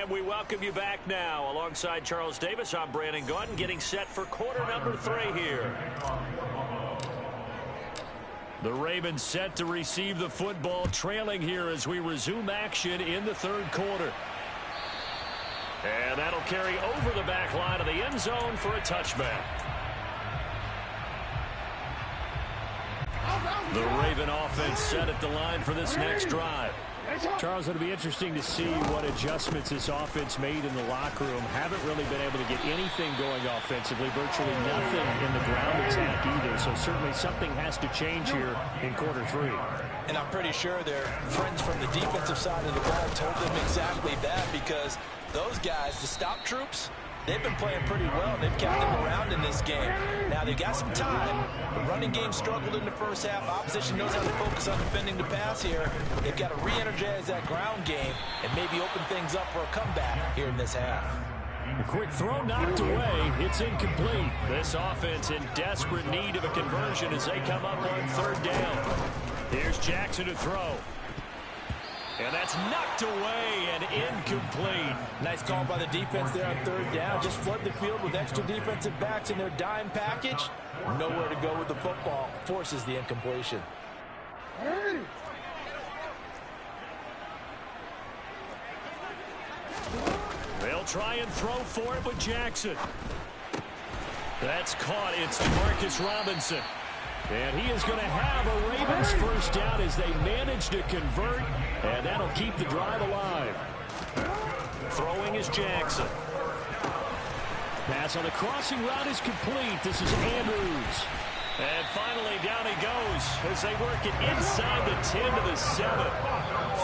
And we welcome you back now. Alongside Charles Davis, I'm Brandon Gaudin, getting set for quarter number 3 here. The Ravens set to receive the football, trailing here as we resume action in the third quarter. And that'll carry over the back line of the end zone for a touchback. The Raven offense set at the line for this next drive. Charles, it'll be interesting to see what adjustments this offense made in the locker room. Haven't really been able to get anything going offensively, virtually nothing in the ground attack either. So certainly something has to change here in quarter 3. And I'm pretty sure their friends from the defensive side of the ball told them exactly that, because those guys, the stop troops, they've been playing pretty well. They've kept them around in this game. Now, they've got some time. The running game struggled in the first half. Opposition knows how to focus on defending the pass here. They've got to re-energize that ground game and maybe open things up for a comeback here in this half. A quick throw knocked away. It's incomplete. This offense in desperate need of a conversion as they come up on third down. Here's Jackson to throw. And that's knocked away and incomplete. Nice call by the defense there on third down. Just flood the field with extra defensive backs in their dime package. Nowhere to go with the football. Forces the incompletion. They'll try and throw for it with Jackson. That's caught. It's Demarcus Robinson. And he is going to have a Ravens first down as they manage to convert, and that'll keep the drive alive. Throwing is Jackson. Pass on the crossing route is complete. This is Andrews. And finally down he goes as they work it inside the 10 to the 7.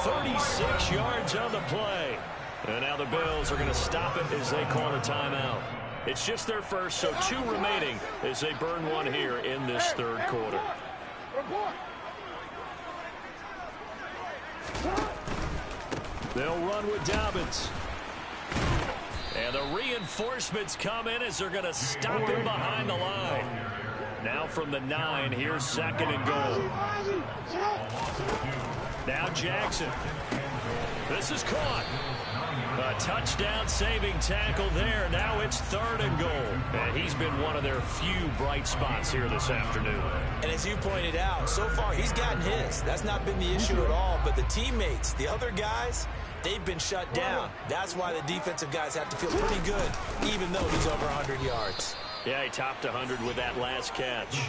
36 yards on the play. And now the Bills are going to stop it as they call a timeout. It's just their first, so 2 remaining as they burn one here in this third quarter. They'll run with Dobbins. And the reinforcements come in as they're going to stop him behind the line. Now from the 9, here's 2nd and goal. Now Jackson. This is caught. A touchdown-saving tackle there. Now it's 3rd and goal. And he's been one of their few bright spots here this afternoon. And as you pointed out, so far he's gotten his. That's not been the issue at all. But the teammates, the other guys, they've been shut down. That's why the defensive guys have to feel pretty good, even though he's over 100 yards. Yeah, he topped 100 with that last catch.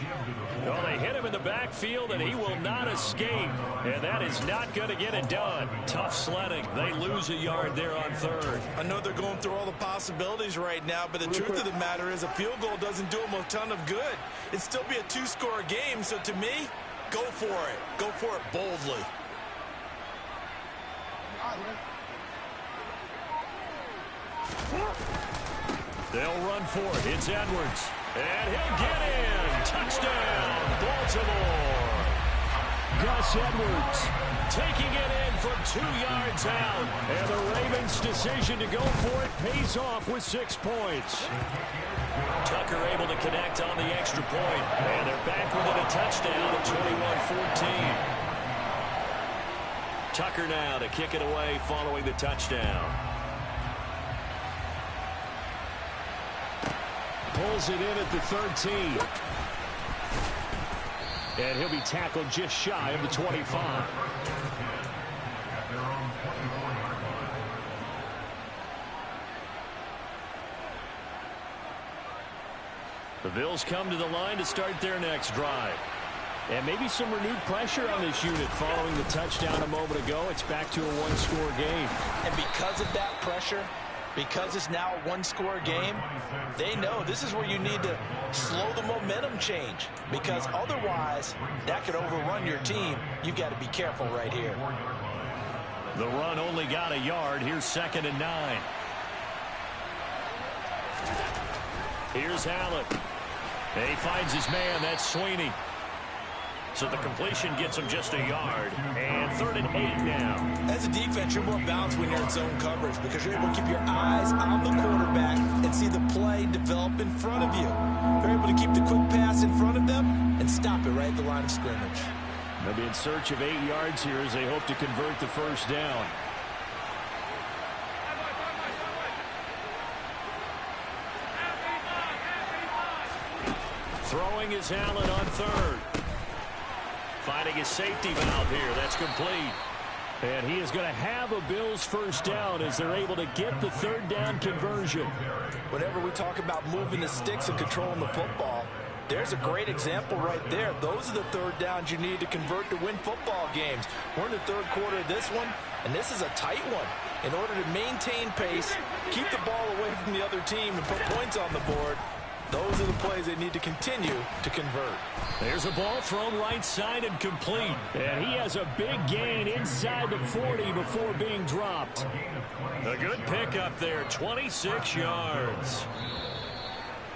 Well, they hit him in the backfield, and he will not escape. And that is not going to get it done. Tough sledding. They lose a yard there on 3rd. I know they're going through all the possibilities right now, but the truth of the matter is a field goal doesn't do them a ton of good. It'd still be a 2-score game, so to me, go for it. Go for it boldly. They'll run for it. It's Edwards. And he'll get in. Touchdown, Baltimore. Gus Edwards taking it in from 2 yards out. And the Ravens' decision to go for it pays off with 6 points. Tucker able to connect on the extra point. And they're back within a touchdown at 21-14. Tucker now to kick it away following the touchdown. Pulls it in at the 13. And he'll be tackled just shy of the 25. The Bills come to the line to start their next drive. And maybe some renewed pressure on this unit following the touchdown a moment ago. It's back to a 1-score game. And because of that pressure, because it's now a 1-score game, they know this is where you need to slow the momentum change, because otherwise that could overrun your team. You've got to be careful right here. The run only got a yard. Here's 2nd and 9. Here's Allen. And he finds his man. That's Sweeney. So the completion gets him just a yard. And 3rd and 8 now. As a defense, you're more balanced when you're in zone coverage because you're able to keep your eyes on the quarterback and see the play develop in front of you. You're able to keep the quick pass in front of them and stop it right at the line of scrimmage. They'll be in search of 8 yards here as they hope to convert the first down. Throwing is Allen on third. Finding his safety valve here. That's complete. And he is going to have a Bills first down as they're able to get the third down conversion. Whenever we talk about moving the sticks and controlling the football, there's a great example right there. Those are the third downs you need to convert to win football games. We're in the third quarter of this one, and this is a tight one. In order to maintain pace, keep the ball away from the other team, and put points on the board, those are the plays they need to continue to convert. There's a ball thrown right side and complete. And he has a big gain inside the 40 before being dropped. A good pickup there, 26 yards.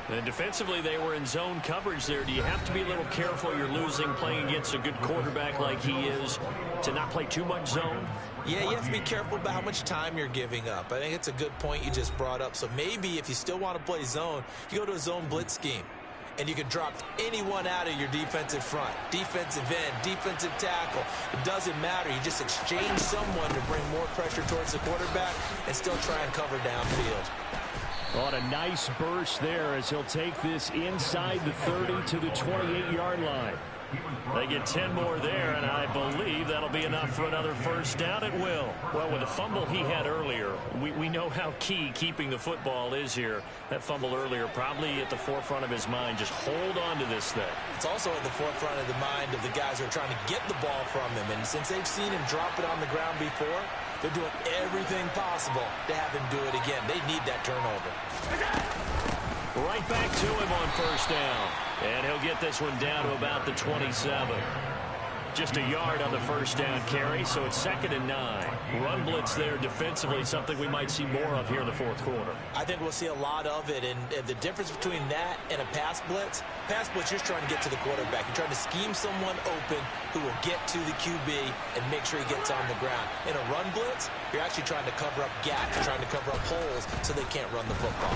And defensively, they were in zone coverage there. Do you have to be a little careful? You're losing playing against a good quarterback like he is to not play too much zone? Yeah, you have to be careful about how much time you're giving up. I think it's a good point you just brought up. So maybe if you still want to play zone, you go to a zone blitz scheme. And you can drop anyone out of your defensive front. Defensive end, defensive tackle. It doesn't matter. You just exchange someone to bring more pressure towards the quarterback and still try and cover downfield. On a nice burst there as he'll take this inside the 30 to the 28-yard line. They get 10 more there, and I believe that'll be enough for another first down. It will. Well, with the fumble he had earlier, we know how key keeping the football is here. That fumble earlier probably at the forefront of his mind. Just hold on to this thing. It's also at the forefront of the mind of the guys who are trying to get the ball from him. And since they've seen him drop it on the ground before, they're doing everything possible to have him do it again. They need that turnover. Right back to him on first down. And he'll get this one down to about the 27. Just a yard on the first down carry, so it's 2nd and 9. Run blitz there defensively, something we might see more of here in the fourth quarter. I think we'll see a lot of it, and the difference between that and a pass blitz, you're just trying to get to the quarterback. You're trying to scheme someone open who will get to the QB and make sure he gets on the ground. In a run blitz, you're actually trying to cover up gaps, trying to cover up holes so they can't run the football.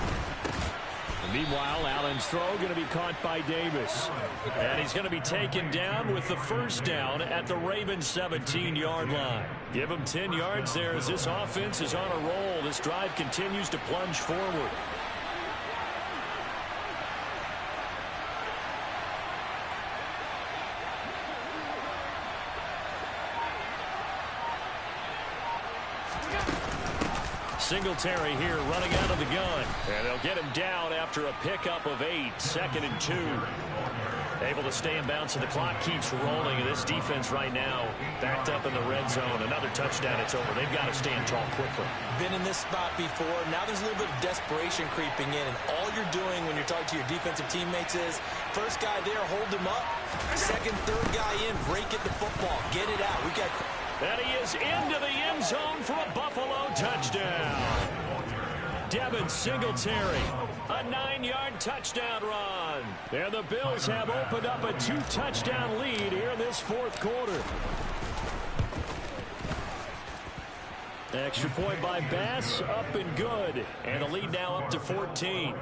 Meanwhile, Allen's throw going to be caught by Davis. And he's going to be taken down with the first down at the Ravens' 17-yard line. Give him 10 yards there as this offense is on a roll. This drive continues to plunge forward. Singletary here running out of the gun. And they'll get him down after a pickup of 8. 2nd and 2. Able to stay in bounds, so the clock keeps rolling. And this defense right now backed up in the red zone. Another touchdown, it's over. They've got to stand tall quickly. Been in this spot before. Now there's a little bit of desperation creeping in. And all you're doing when you're talking to your defensive teammates is, first guy there, hold him up. Second, third guy in, break at the football. Get it out. We got... And he is into the end zone for a Buffalo touchdown. Devin Singletary, a 9-yard touchdown run. And the Bills have opened up a 2-touchdown lead here in this fourth quarter. Extra point by Bass, up and good. And the lead now up to 14.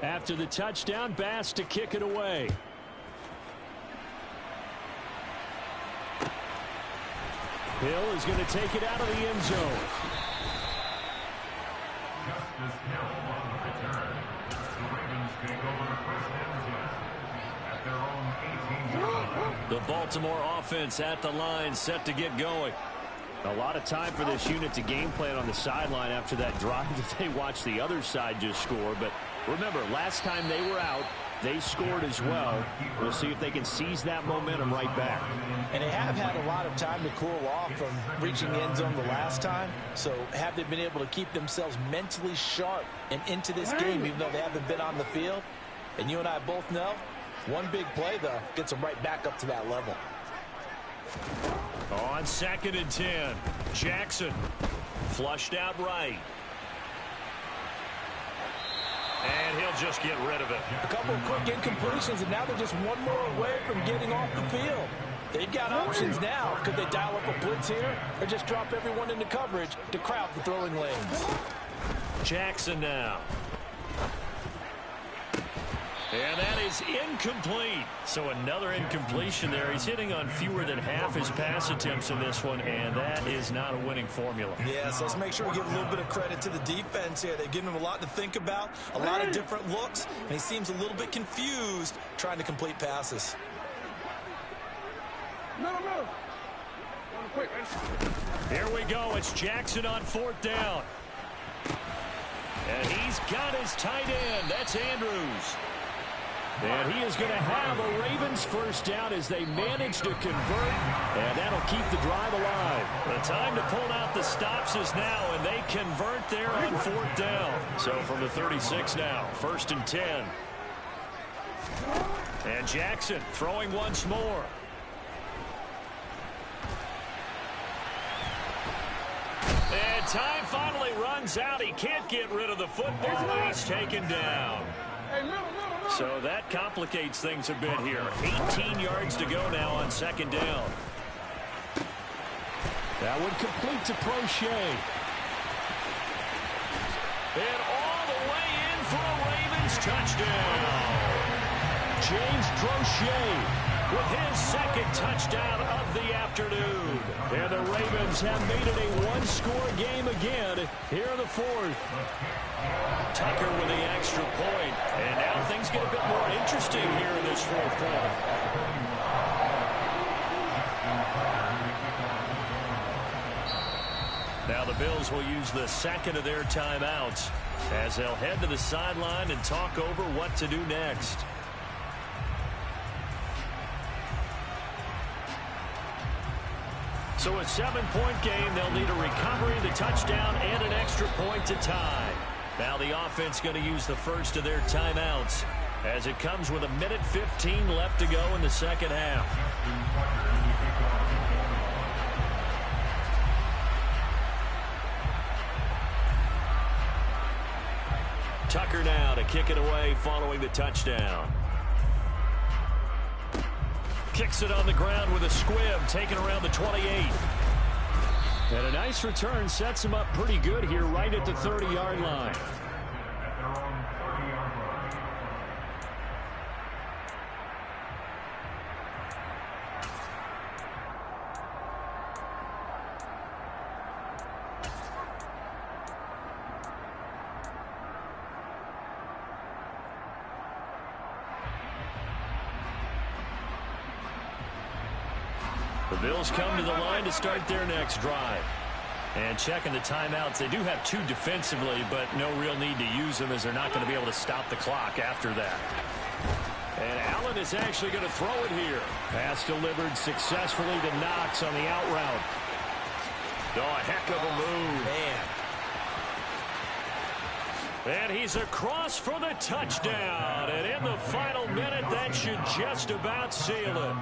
After the touchdown, Bass to kick it away. Hill is going to take it out of the end zone. The Baltimore offense at the line, set to get going. A lot of time for this unit to game plan on the sideline after that drive that they watched the other side just score. But remember, last time they were out, they scored as well. We'll see if they can seize that momentum right back. And they have had a lot of time to cool off from reaching the end zone the last time. So have they been able to keep themselves mentally sharp and into this game, even though they haven't been on the field? And you and I both know, one big play, though, gets them right back up to that level. On 2nd and 10, Jackson flushed out right. And he'll just get rid of it. A couple of quick incompletions, and now they're just one more away from getting off the field. They've got options now. Could they dial up a blitz here or just drop everyone into coverage to crowd the throwing lanes? Jackson now. And that is incomplete. So another incompletion there. He's hitting on fewer than half his pass attempts in this one, and that is not a winning formula. Yeah, so let's make sure we give a little bit of credit to the defense here. They've given him a lot to think about, a lot of different looks, and he seems a little bit confused trying to complete passes. Here we go. It's Jackson on 4th down. And he's got his tight end. That's Andrews. And he is going to have a Ravens first down as they manage to convert, and that'll keep the drive alive. The time to pull out the stops is now, and they convert there on 4th down. So from the 36 now, 1st and 10. And Jackson throwing once more. And time finally runs out. He can't get rid of the football, and he's taken down. So that complicates things a bit here. 18 yards to go now on 2nd down. That one complete to Prochet. And all the way in for a Ravens touchdown. James Prochet with his 2nd touchdown of the afternoon. And the Ravens have made it a one-score game again here in the 4th. Tucker with the extra point. And now things get a bit more interesting here in this 4th quarter. Now the Bills will use the 2nd of their timeouts as they'll head to the sideline and talk over what to do next. So a 7-point game, they'll need a recovery, the touchdown, and an extra point to tie. Now the offense going to use the 1st of their timeouts as it comes with 1:15 left to go in the 2nd half. Tucker now to kick it away following the touchdown. Kicks it on the ground with a squib, taken around the 28. And a nice return sets him up pretty good here right at the 30-yard line. The Bills come to the line to start their next drive. And checking the timeouts, they do have 2 defensively, but no real need to use them as they're not going to be able to stop the clock after that. And Allen is actually going to throw it here. Pass delivered successfully to Knox on the out route. Oh, a heck of a move. Man. And he's across for the touchdown. And in the final minute, that should just about seal it.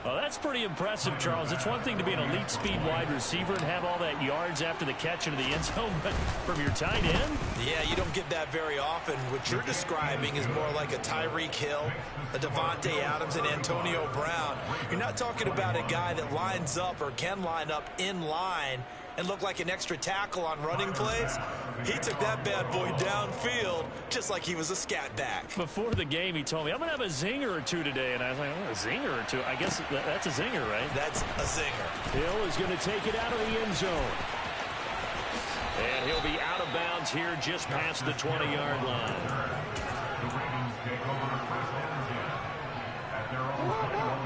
Well, that's pretty impressive, Charles. It's one thing to be an elite speed wide receiver and have all that yards after the catch into the end zone, but from your tight end? Yeah, you don't get that very often. What you're describing is more like a Tyreek Hill, a Devontae Adams, and Antonio Brown. You're not talking about a guy that lines up or can line up in line and look like an extra tackle on running plays. He took that bad boy downfield just like he was a scat back. Before the game, he told me, I'm going to have a zinger or two today. And I was like, oh, a zinger or two? I guess that's a zinger, right? That's a zinger. Hill is going to take it out of the end zone. And he'll be out of bounds here just past the 20-yard line.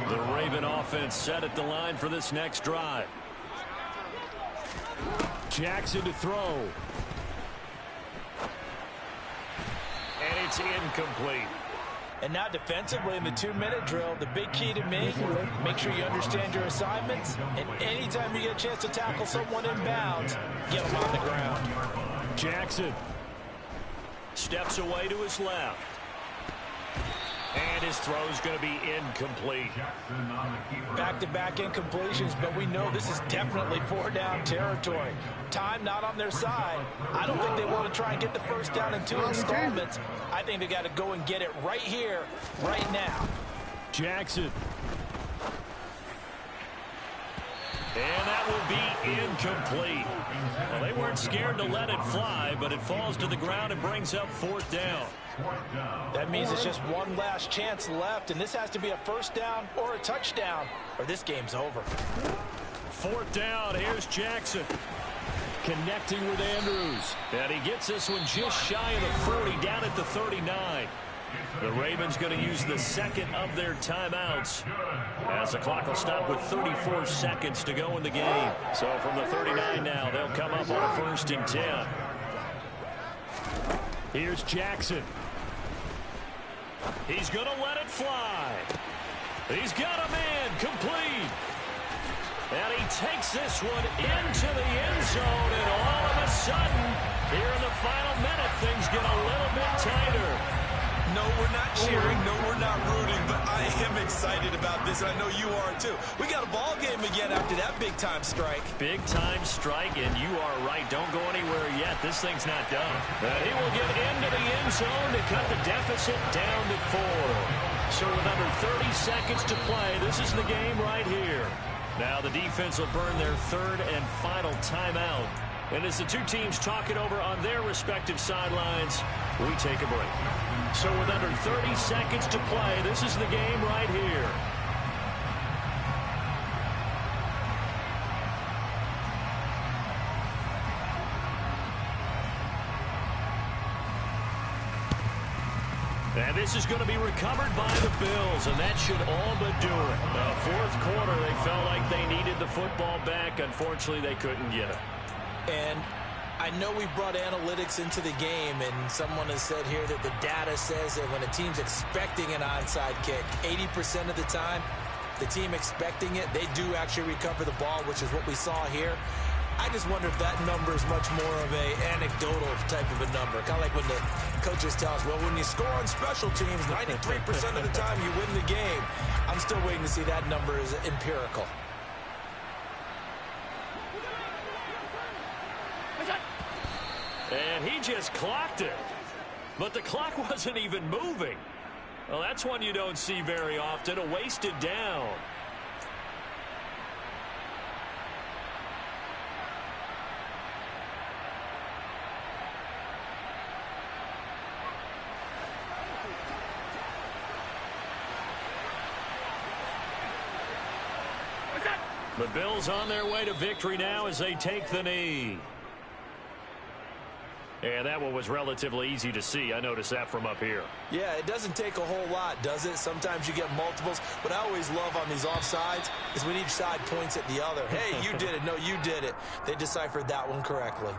The Raven offense set at the line for this next drive. Jackson to throw. And it's incomplete. And now defensively in the 2-minute drill, the big key to me, make sure you understand your assignments. And anytime you get a chance to tackle someone in bounds, get them on the ground. Jackson steps away to his left. And his throw is going to be incomplete. Back-to-back incompletions, but we know this is definitely 4-down territory. Time not on their side. I don't think they want to try and get the first down in 2 installments. I think they got to go and get it right here, right now. Jackson. And that will be incomplete. Well, they weren't scared to let it fly, but it falls to the ground and brings up 4th down. That means it's just one last chance left, and this has to be a first down or a touchdown, or this game's over. 4th down, here's Jackson. Connecting with Andrews. And he gets this one just shy of the 40, down at the 39. The Ravens going to use the second of their timeouts as the clock will stop with 34 seconds to go in the game. So from the 39 now, they'll come up on a 1st and 10. Here's Jackson. He's going to let it fly. He's got a man complete. And he takes this one into the end zone, and all of a sudden, here in the final minute, things get a little bit tighter. No, we're not cheering. No, we're not rooting, but I am excited about this, and I know you are too. We got a ball game again after that big-time strike. Big-time strike, and you are right. Don't go anywhere yet. This thing's not done. And he will get into the end zone to cut the deficit down to 4. So with under 30 seconds to play, this is the game right here. Now the defense will burn their 3rd and final timeout. And as the two teams talk it over on their respective sidelines, we take a break. So with under 30 seconds to play, this is the game right here. And this is going to be recovered by the Bills, and that should all but do it. Now, 4th quarter, they felt like they needed the football back. Unfortunately, they couldn't get it. And I know we brought analytics into the game, and someone has said here that the data says that when a team's expecting an onside kick, 80% of the time, the team expecting it, they do actually recover the ball, which is what we saw here. I just wonder if that number is much more of a anecdotal type of a number. Kind of like when the coaches tell us, well, when you score on special teams, 93% of the time you win the game. I'm still waiting to see that number is empirical. And he just clocked it. But the clock wasn't even moving. Well, that's one you don't see very often, a wasted down. The Bills on their way to victory now as they take the knee. And that one was relatively easy to see. I noticed that from up here. Yeah, it doesn't take a whole lot, does it? Sometimes you get multiples. What I always love on these offsides is when each side points at the other. Hey, you did it. No, you did it. They deciphered that one correctly.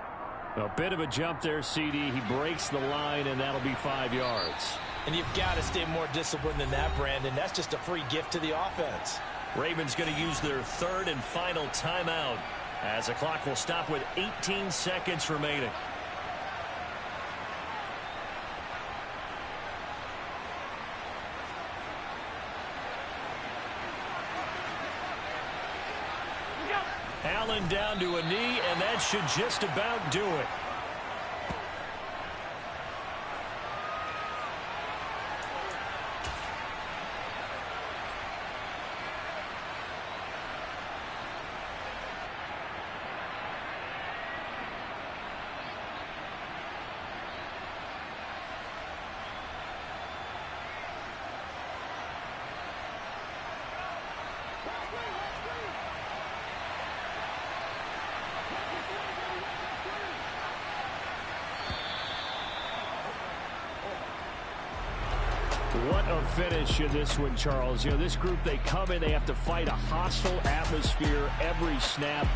A bit of a jump there, CD. He breaks the line, and that'll be 5 yards. And you've got to stay more disciplined than that, Brandon. That's just a free gift to the offense. Ravens going to use their 3rd and final timeout as the clock will stop with 18 seconds remaining. Allen down to a knee, and that should just about do it. What a finish in this one, Charles. You know, this group, they come in, they have to fight a hostile atmosphere every snap.